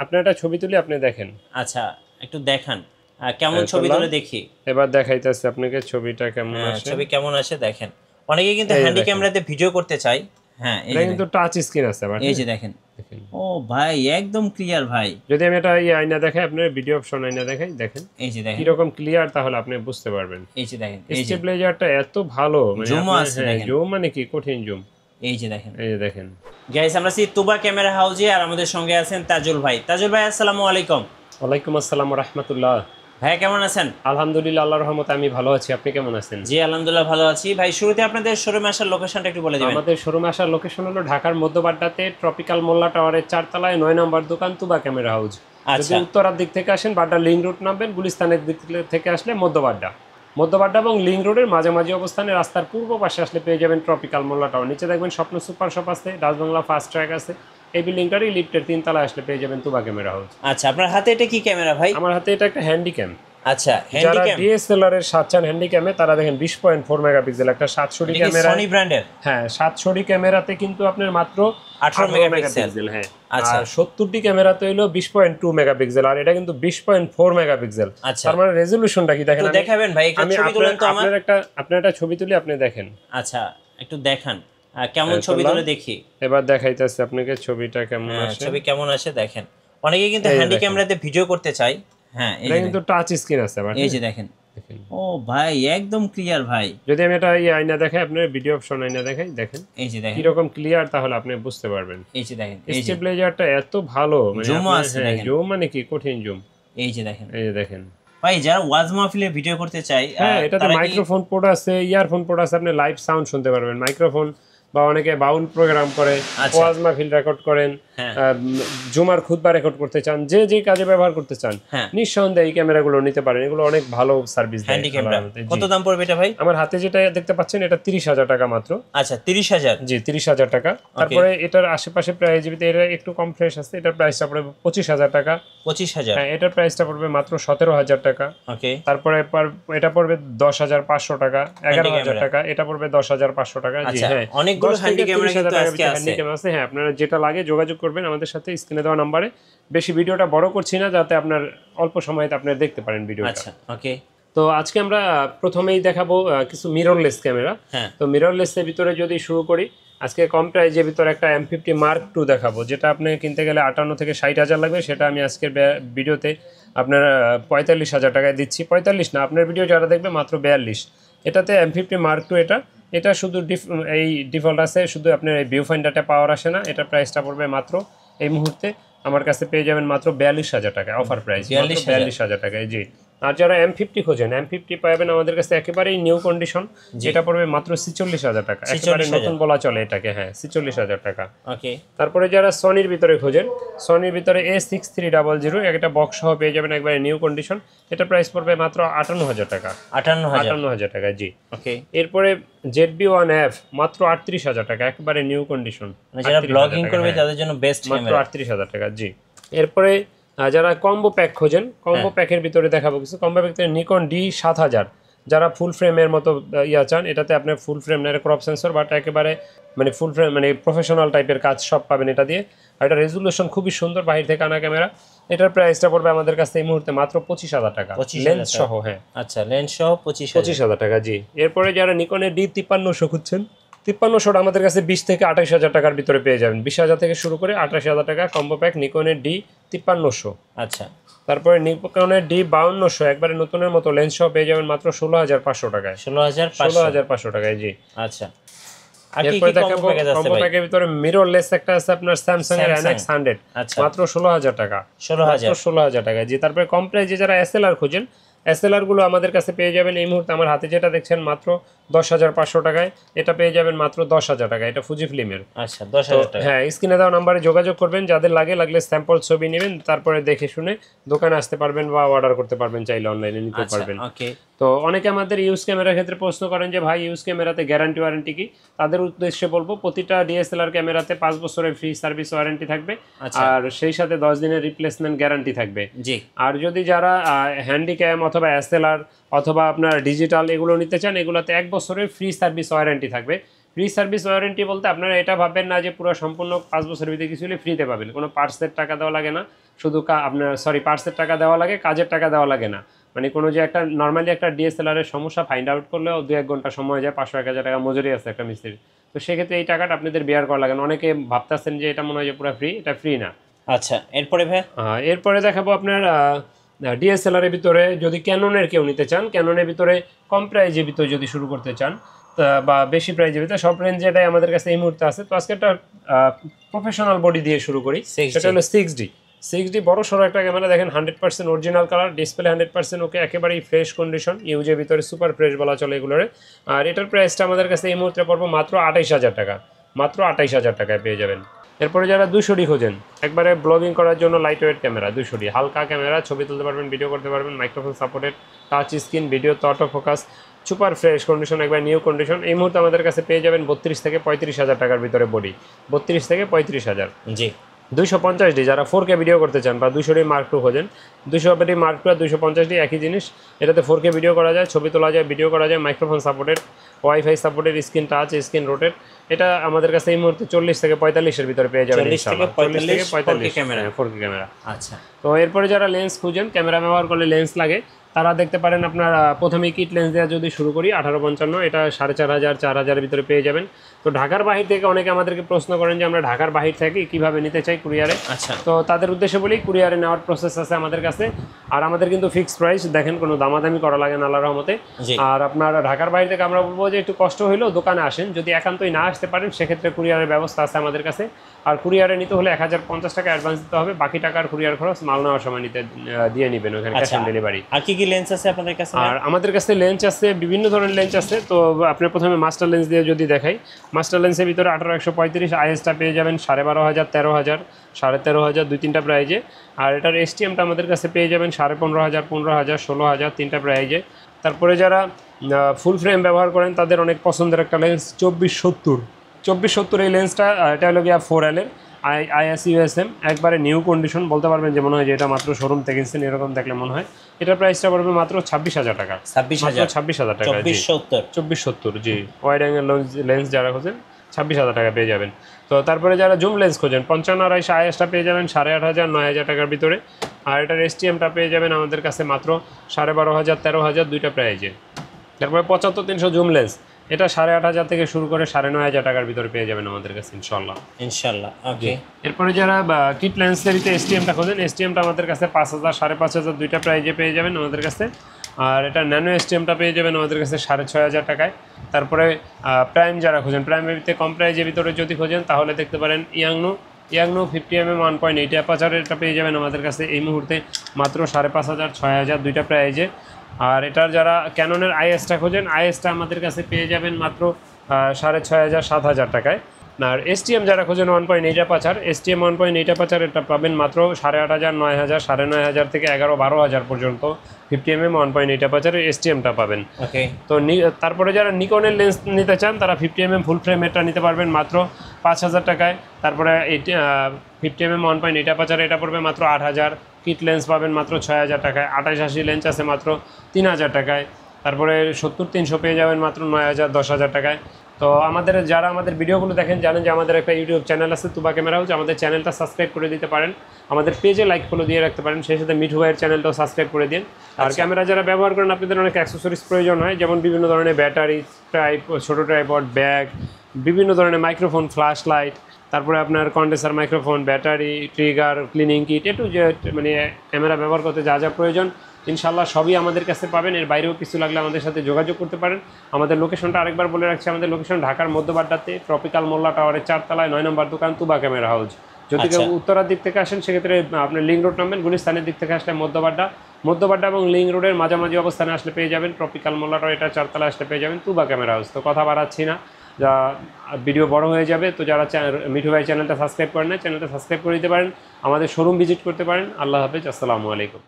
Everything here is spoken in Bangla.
আপনি একটা ছবি তুলি আপনি দেখেন। আচ্ছা, একটু দেখান কেমন ছবি তুলে দেখি। এবার দেখাইতেছে আপনাকে ছবিটা কেমন আসে। ছবি কেমন আসে দেখেন। অনেকে কিন্তু এই যে হ্যান্ডি দেখেন, ক্যামেরাতে ভিডিও করতে চায়। হ্যাঁ, এই এটা যে কিন্তু দেখেন, টাচ স্ক্রিন আছে আবার। এই হ্যাঁ যে দেখেন। দেখেন, ও ভাই, একদম ক্লিয়ার ভাই। যদি আমি এটা আয়না দেখাই, আপনার ভিডিও অপশন আয়না দেখাই, দেখেন এই যে দেখেন, কিরকম ক্লিয়ার, তাহলে আপনি বুঝতে পারবেন। এই যে দেখেন, এই যে স্টেবিলাইজারটা এত ভালো, মানে জুমও আপনার আছে হ্যাঁ দেখেন, জুম মানে কি কঠিন জুম। এই যে দেখেন। এই যে দেখেন। গাইস, আমরা আছি তুবা ক্যামেরা হাউজে, আর আমাদের সঙ্গে আছেন তাজুল ভাই। তাজুল ভাই, আসসালামু আলাইকুম। ওয়ালাইকুম আসসালাম রাহমাতুল্লাহ। ভাই কেমন আছেন? আলহামদুলিল্লাহ, আল্লাহর রহমতে আমি ভালো আছি। আপনি কেমন আছেন? জি আলহামদুলিল্লাহ ভালো আছি। ভাই, শুরুতে আপনাদের শোরুমে আসার লোকেশনটা একটু বলে দিবেন। আমাদের শোরুমে আসার লোকেশন হলো ঢাকার মধ্যবাড্ডাতে ট্রপিক্যাল মোল্লা টাওয়ারের 4 তলায় 9 নম্বর দোকান, তুবা ক্যামেরা হাউস। যদি আচ্ছা, উত্তরার দিক থেকে আসেন, বাড্ডা লিং রোড নামবেন, গুলিস্তানের দিক থেকে আসলে মধ্যবাড্ডা এবং লিং রোডের মাঝামাঝি অবস্থানে রাস্তার পূর্ব পাশে আসলে পেয়ে যাবেন ট্রপিক্যাল মোল্লা টাওয়ার। নিচে দেখবেন স্বপ্ন সুপার শপ আছে, রাজবাংলা ফাস্ট ট্র্যাক আছে। এই বিল্ডিংটারই লিফটের 3 তলায় আসলে পেয়ে যাবেন তুবা ক্যামেরা হাউস। আচ্ছা, আপনার হাতে এটা কি ক্যামেরা ভাই? আমার হাতে এটা একটা হ্যান্ডি ক্যাম। আচ্ছা, যারা হ্যান্ডিক্যাম। ডিএসএলআর এর সাচ্চান হ্যান্ডি ক্যামে, তারা দেখেন 20.4 মেগাপিক্সেল একটা 700 এটা কি ক্যামেরা। সনি ব্র্যান্ডের? হ্যাঁ, 700 ক্যামেরাতে কিন্তু আপনার মাত্র 18 মেগাপিক্সেল। হ্যাঁ। আচ্ছা। আর 70 ক্যামেরাতে হইলো 20.2 মেগাপিক্সেল, আর এটা কিন্তু 20.4 মেগাপিক্সেল। আচ্ছা, তার মানে রেজোলিউশনটা কি দেখেন। একটু দেখাবেন ভাই, একটা আমি ছবি তুলেন তো আমার। আপনার একটা ছবি তুলি আপনি দেখেন। আচ্ছা, একটু দেখান কেমন ছবি তুললাম। তুলে দেখি। এবার দেখাইতেছে আপনাকে ছবিটা কেমন আসে। ছবি কেমন আসে দেখেন। অনেকে কিন্তু এই যে হ্যান্ডি দেখেন। ক্যামেরাতে ভিডিও করতে চায়। হ্যাঁ, এই এটা যে কিন্তু দেখেন, টাচ স্ক্রিন আছে আবার। এই যে দেখেন। দেখেন, ও ভাই, একদম ক্লিয়ার ভাই। যদি আমি এটা আয়না দেখাই, আপনার ভিডিও অপশন আয়না দেখাই, দেখেন এই যে দেখেন, কিরকম ক্লিয়ার, তাহলে আপনি বুঝতে পারবেন। এই যে দেখেন, এই যে স্টেবিলাইজারটা এত ভালো, মানে জুমও আপনার আছে হ্যাঁ দেখেন। জুম মানে কি কঠিন জুম। এই যে দেখেন। এই যে দেখেন। ভাই, যারা ওয়াজ মাহফিলে ভিডিও করতে চায়, হ্যাঁ, এটাতে তারা কি মাইক্রোফোন পোর্ট আছে, ইয়ারফোন পোর্ট আছে, আপনি লাইভ সাউন্ড শুনতে পারবেন। মাইক্রোফোন বা অনেকে বাউল প্রোগ্রাম করে, আচ্ছা। ওয়াজ মাহফিল রেকর্ড করেন, হ্যাঁ, জুমার খুতবা রেকর্ড করতে চান, যে যে কাজে ব্যবহার করতে চান, হ্যাঁ, নিঃসন্দেহে এই ক্যামেরাগুলো নিতে পারেন। এগুলো অনেক ভালো সার্ভিস দেয়। Handy camera. আল্লাহর রহমতে। কত জি। দাম পড়বে এটা ভাই? আমার হাতে যেটা দেখতে পাচ্ছেন, এটা 30,000 টাকা মাত্র। আচ্ছা, 30,000। জি, 30,000 টাকা। তারপরে এটার আশেপাশে প্রাইস, যেটা এটা একটু কম ফ্রেশ আছে, এটার প্রাইসটা পড়বে 25,000 টাকা। 25,000। হ্যাঁ, এটার প্রাইসটা পড়বে মাত্র 17,000 টাকা। ওকে। তারপরে এটা পড়বে 10,500 টাকা, 11,000 ক্যামেরা। টাকা। এটা পড়বে 10,500 টাকা। জি আচ্ছা, হ্যাঁ, অনেকগুলো 10 হ্যান্ডি থেকে ক্যামেরা 30,000 কিন্তু টাকার আজকে ভিতরে আছে। হ্যান্ডিক্যাম আছে। হ্যাঁ, আপনারা যেটা লাগে যোগাযোগ করবেন আমাদের সাথে, স্ক্রিনে দেওয়া নাম্বারে। বেশি ভিডিওটা বড় করছি না, যাতে আপনার অল্প সময়তে আপনারা দেখতে পারেন ভিডিওটা। আচ্ছা, ওকে। তো আজকে আমরা প্রথমেই দেখাবো কিছু মিররলেস ক্যামেরা। হ্যাঁ, তো মিররলেসের ভিতরে যদি শুরু করি, আজকে কম প্রাইজের ভিতরে একটা M50 Mark II দেখাবো, যেটা আপনি কিনতে গেলে 58 থেকে 60,000 লাগবে। সেটা আমি আজকের ভিডিওতে আপনার 45,000 টাকায় দিচ্ছি। 45 না, আপনার ভিডিও যারা দেখবে মাত্র 42। এটাতে M50 Mark II। এটা শুধু এই ডিফল্ট আছে, শুধু আপনার এই ভিউ ফাইন্ডারটা পাওয়ার আসে না। এটার প্রাইসটা পড়বে মাত্র এই মুহূর্তে আমার কাছে পেয়ে যাবেন মাত্র 42,000 টাকায়, অফার প্রাইস 42,000 টাকায়। জি। আর যারা M50 খোঁজেন, M50 পাবেন আমাদের কাছে একেবারেই নিউ কন্ডিশন, যেটা পড়বে মাত্র 46,000 টাকা। একেবারে নতুন বলা চলে এটাকে। হ্যাঁ, 46,000 টাকা। ওকে। তারপরে যারা সনির ভিতরে খোঁজেন, সনির ভিতরে A6300 একটা বক্স সহ পেয়ে যাবেন, একবারে নিউ কন্ডিশন। এটা প্রাইস পড়বে মাত্র 58,000 টাকা। 58,000 টাকা। জি। ওকে। এরপরে ZB-1F মাত্র 38,000 টাকা, একেবারে নিউ কন্ডিশন। যারা ব্লগিং করবে তাদের জন্য বেস্ট মাত্র ক্যামেরা। 38,000 টাকা। জি। এরপরে যারা কম্বো প্যাক খোঁজেন, কম্বো প্যাকের ভিতরে দেখাবো কিছু। কম্বো প্যাকের নিকন D7000, যারা ফুল ফ্রেমের মতো চান, এটাতে আপনার ফুল ফ্রেম না, ক্রপ সেন্সর, বাট একেবারে মানে ফুল ফ্রেম, মানে প্রফেশনাল টাইপের কাজ সব পাবেন এটা দিয়ে। আর এটা রেজুলেশন খুবই সুন্দর, বাহির থেকে আনা ক্যামেরা। এটার প্রাইসটা পড়বে আমাদের কাছে এই মুহূর্তে মাত্র 25,000 টাকা, লেন্স সহ। হ্যাঁ, আচ্ছা, লেন্স সহ 25,000 টাকা। জি। এরপরে যারা নিকনের D5300 খুঁজছেন, 5300 আমাদের কাছে 20 থেকে 28,000 টাকার ভিতরে পেয়ে যাবেন। 20,000 থেকে শুরু করে 28,000 টাকা কম্বো প্যাক নিকনের D5300। আচ্ছা। তারপরে নিকনের D5200 একবারে নতুনের মতো লেন্স সহ পেয়ে যাবেন মাত্র 16,500 টাকায়। 16,500 টাকায়। জি। আচ্ছা। আর কি এরপরে কি দেখাবো কম্বো প্যাকের ভিতরে মিররলেস একটা আছে আপনার স্যামসাং এর NX100, মাত্র 16,000 টাকা। 16,000 টাকা। জি। তারপরে কম প্রাইজে যারা SLR খুঁজেন, SLR গুলো আমাদের কাছে পেয়ে যাবেন এই মুহূর্তে আমার হাতে যেটা দেখছেন মাত্র 10,500 টাকায়। এটা পেয়ে যাবেন মাত্র 10,000 টাকা। এটা ফুজি ফিল্মের। আচ্ছা, 10,000 টাকা। হ্যাঁ, স্ক্রিনে দেওয়া নাম্বারে যোগাযোগ করবেন, যাদের লাগলে স্যাম্পল ছবি নেবেন, তারপরে দেখে শুনে দোকানে আসতে পারবেন বা অর্ডার করতে পারবেন, চাইলে অনলাইনে নিতে পারবেন। ওকে। তো অনেকে আমাদের ইউজ ক্যামেরার ক্ষেত্রে প্রশ্ন করেন যে ভাই ইউজ ক্যামেরাতে গ্যারান্টি ওয়ারেন্টি কি। তাদের উদ্দেশ্যে বলবো, প্রতিটা DSLR ক্যামেরাতে 5 বছরের ফ্রি সার্ভিস ওয়ারেন্টি থাকবে, আর সেই সাথে 10 দিনের রিপ্লেসমেন্ট গ্যারান্টি থাকবে। জি। আর যদি যারা হ্যান্ডিক্যাম অথবা SLR অথবা আপনার ডিজিটাল এগুলো নিতে চান, এগুলোতে 1 বছরের ফ্রি সার্ভিস ওয়ারেন্টি থাকবে। ফ্রি সার্ভিস ওয়ারেন্টি বলতে আপনারা এটা ভাববেন না যে পুরো সম্পূর্ণ 5 বছরের ভিতরে কিছু হলে ফ্রিতে পাবেন, কোনো পার্টসের টাকা দেওয়া লাগে না, শুধু আপনার পার্টসের টাকা দেওয়া লাগে, কাজের টাকা দেওয়া লাগে না। মানে কোনো যে একটা নর্মালি একটা ডিএসএলআর এর সমস্যা ফাইন্ড আউট করলেও 2-1 ঘন্টা সময় যায়, 500-1000 টাকা মজুরি আছে একটা মিস্ত্রির, তো সেক্ষেত্রে এই টাকাটা আপনাদের বেয়ার করা লাগে না। অনেকে ভাবতেছেন যে এটা মনে হয় যে পুরো ফ্রি, এটা ফ্রি না। আচ্ছা, এরপরে ভাই এরপরে দেখাবো আপনার ডিএসএলআর এর ভিতরে যদি ক্যাননের কেউ নিতে চান, ক্যাননের ভিতরে কম প্রাইজের ভিতরে যদি শুরু করতে চান বা বেশি প্রাইজের ভিতরে, সব রেঞ্জ এটাই আমাদের কাছে এই মুহূর্তে আছে। তো আজকে একটা প্রফেশনাল বডি দিয়ে শুরু করি, সেটা হলো 6D বড় সড়ো একটা ক্যামেরা। দেখেন 100% অরিজিনাল কালার, ডিসপ্লে 100% ওকে, একেবারেই ফ্রেশ কন্ডিশন, ইউজের ভিতরে সুপার ফ্রেশ বলা চলে এগুলোরে। আর এটার প্রাইসটা আমাদের কাছে এই মুহূর্তে পড়বো মাত্র 28000 টাকা, মাত্র 28000 টাকায় পেয়ে যাবেন। এরপরে যারা 200D খোঁজেন, একবারে ব্লগিং করার জন্য লাইট ওয়েট ক্যামেরা, 200D হালকা ক্যামেরা, ছবি তুলতে পারবেন, ভিডিও করতে পারবেন, microphone supported, touch screen, video auto focus, super fresh condition, একবার নিউ কন্ডিশন। এই মুহূর্তে আমাদের কাছে পেয়ে যাবেন 32 থেকে 35 হাজার টাকার ভিতরে বডি, 32 থেকে 35 হাজার। জি 250D যারা 4K ভিডিও করতে চান বা 200D Mark II খোঁজেন, 200D Mark II আর 250D একই জিনিস, এটাতে 4K ভিডিও করা যায়, ছবি তোলা যায়, ভিডিও করা যায়, microphone supported, wifi supported, screen touch, screen rotate. এটা আমাদের কাছে এই মুহূর্তে 40 থেকে 45 এর ভিতরে পেয়ে যাবেন, 40 থেকে 45 ক্যামেরা, 4K ক্যামেরা। আচ্ছা, তো এরপরে যারা লেন্স খুঁজেন, ক্যামেরা ব্যবহার করলে লেন্স লাগে, তারা দেখতে পারেন আপনার প্রথমেই কিট লেন্স দেওয়া যদি শুরু করি 1855, এটা 4500 4000-এর ভিতরে পেয়ে যাবেন। তো ঢাকার বাহির থেকে অনেকে আমাদেরকে প্রশ্ন করেন যে আমরা ঢাকার বাহির থেকে কিভাবে নিতে চাই কুরিয়ারে। আচ্ছা, তো তাদের উদ্দেশ্যে বলি কুরিয়ারে নেওয়ার প্রসেস আছে আমাদের কাছে, আর আমাদের কিন্তু ফিক্সড প্রাইস, দেখেন কোনো দামাদামি করা লাগে না আল্লাহর রহমতে। আর আপনার ঢাকার বাইরে থেকে আমরা বলবো যে একটু কষ্ট হইলেও দোকানে আসেন, যদি একান্তই না আসতে পারেন সেক্ষেত্রে কুরিয়ারের ব্যবস্থা আছে আমাদের কাছে। আর কুরিয়ারে নিতে হলে 1050 টাকা অ্যাডভান্স দিতে হবে, বাকি টাকার কুরিয়ার খরচ মাল নেওয়ার সময় দিয়ে নেবেন ওখানে, ক্যাশ অন ডেলিভারি। আর কি কি লেন্স আছে আপনাদের কাছে? আর আমাদের কাছে লেন্স আছে, বিভিন্ন ধরনের লেন্স আছে। তো আপনার প্রথমে মাস্টার লেন্স দিয়ে যদি দেখাই, মাস্টার লেন্সের ভিতরে 18-135 আইএসটা পেয়ে যাবেন 12,500, 13,000, 13,500, 2-3টা প্রাইজে। আর এটার এসটিএমটা আমাদের কাছে পেয়ে যাবেন 15,500, 15,000, 16,000, 3টা প্রাইজে। তারপরে যারা ফুল ফ্রেম ব্যবহার করেন তাদের অনেক পছন্দের একটা লেন্স 2470 এই লেন্সটা, এটা হলো গিয়া 4L এর ISUSM, একবারে নিউ কন্ডিশন, বলতে পারবেন যে মনে হয় যে এটা মাত্র শোরুম থেকে কিনছেন, এরকম দেখলে মনে হয়। এটার প্রাইসটা পড়বে মাত্র 26,000 টাকা, 26,000 টাকা, 2470 জি। ওয়াইড অ্যাঙ্গেল লেন্স যারা খোঁজেন 26,000 টাকা পেয়ে যাবেন। তো তারপরে যারা জুম লেন্স খোঁজেন 55-250 আইএসটা পেয়ে যাবেন 8,500, 9,000 টাকার ভিতরে। আর এটার এসটিএমটা পেয়ে যাবেন আমাদের কাছে মাত্র 12,500, 13,000, 2টা প্রাইজে। তারপরে 75-300 জুম লেন্স, এটা 8,500 থেকে শুরু করে 9,500 টাকার ভিতরে পেয়ে যাবেন আমাদের কাছে ইনশাল্লাহ। ওকে, এরপরে যারা কিট লেন্সের এসটিএমটা খোঁজেন, এসটিএমটা আমাদের কাছে 5,000, 5,500, 2টা প্রাইজে পেয়ে যাবেন আমাদের কাছে। আর এটা ন্যানো এসটিএমটা পেয়ে যাবেন আমাদের কাছে 6,500 টাকায়। তারপরে প্রাইম যারা খোঁজেন, প্রাইমের ভিতরে কম প্রাইজের ভিতরে যদি খোঁজেন তাহলে দেখতে পারেন ইয়াংনো 50mm 1.8 অ্যাপারচারের, এটা পেয়ে যাবেন আমাদের কাছে এই মুহূর্তে মাত্র 5,500, 6,000, 2টা প্রাইজে। আর এটার যারা ক্যাননের আইএসটা খোঁজেন, আইএসটা আমাদের কাছে পেয়ে যাবেন মাত্র 6,500, 7,000 টাকায়। আর এসটিএম যারা খোঁজেন 1.8 অ্যাপারচার, এসটিএম 1.8 অ্যাপারচার, এটা পাবেন মাত্র 8,500, 9,000, 9,500 থেকে 11-12,000 পর্যন্ত 50mm 1.8 অ্যাপারচারের এসটিএমটা পাবেন। ওকে, তো তারপরে যারা নিকনের লেন্স নিতে চান তারা 50mm ফুল ফ্রেম এটা নিতে পারবেন মাত্র 5,000 টাকায়। তারপরে 50mm 1.8 অ্যাপারচার, এটা পড়বে মাত্র 8,000। কিট লেন্স পাবেন মাত্র 6,000 টাকায়। 28-80 লেন্স আছে মাত্র 3,000 টাকায়। তারপরে 70-300 পেয়ে যাবেন মাত্র 9,000, 10,000 টাকায়। তো যারা আমাদের ভিডিওগুলো দেখেন জানেন যে আমাদের একটা ইউটিউব চ্যানেল আছে তুবা ক্যামেরা হাউস, আমাদের চ্যানেলটা সাবস্ক্রাইব করে দিতে পারেন, আমাদের পেজে লাইক ফলো দিয়ে রাখতে পারেন, সেই সাথে মিঠু ভাইয়ের চ্যানেলটাও সাবস্ক্রাইব করে দিন। আর ক্যামেরা যারা ব্যবহার করেন আপনাদের অনেক অ্যাক্সেসরিজ প্রয়োজন হয়, যেমন বিভিন্ন ধরনের ব্যাটারি, ছোটো ট্রাইপড, ব্যাগ, বিভিন্ন ধরনের মাইক্রোফোন, ফ্ল্যাশ লাইট, তারপরে আপনার condenser microphone, battery, trigger, cleaning kit, একটু যে মানে ক্যামেরা ব্যবহার করতে যা যা প্রয়োজন ইনশাল্লাহ সবই আমাদের কাছে পাবেন। এর বাইরেও কিছু লাগলে আমাদের সাথে যোগাযোগ করতে পারেন। আমাদের লোকেশনটা আরেকবার বলে রাখছি, আমাদের লোকেশন ঢাকার মধ্যবাড্ডাতে ট্রপিক্যাল মোল্লা টাওয়ারের 4 তলায় 9 নম্বর দোকান তুবা ক্যামেরা হাউস। যদি কেউ উত্তরার দিক থেকে আসেন সেক্ষেত্রে আপনি লিঙ্ক রোড নামবেন, গুলিস্তানের দিক থেকে আসলে মধ্যবাড্ডা এবং লিঙ্ক রোডের মাঝামাঝি অবস্থানে আসলে পেয়ে যাবেন ট্রপিক্যাল মোল্লা টাওয়ার, এটা 4 তলায় আসলে পেয়ে যাবেন তুবা ক্যামেরা হাউস। তো কথা বাড়াচ্ছি না, যা ভিডিও বড় হয়ে যাবে। তো যারা মিঠু ভাই চ্যানেলটা সাবস্ক্রাইব করেন না, চ্যানেলটা সাবস্ক্রাইব করে দিতে পারেন, আমাদের শোরুম ভিজিট করতে পারেন। আল্লাহ হাফেজ, আসসালামু আলাইকুম।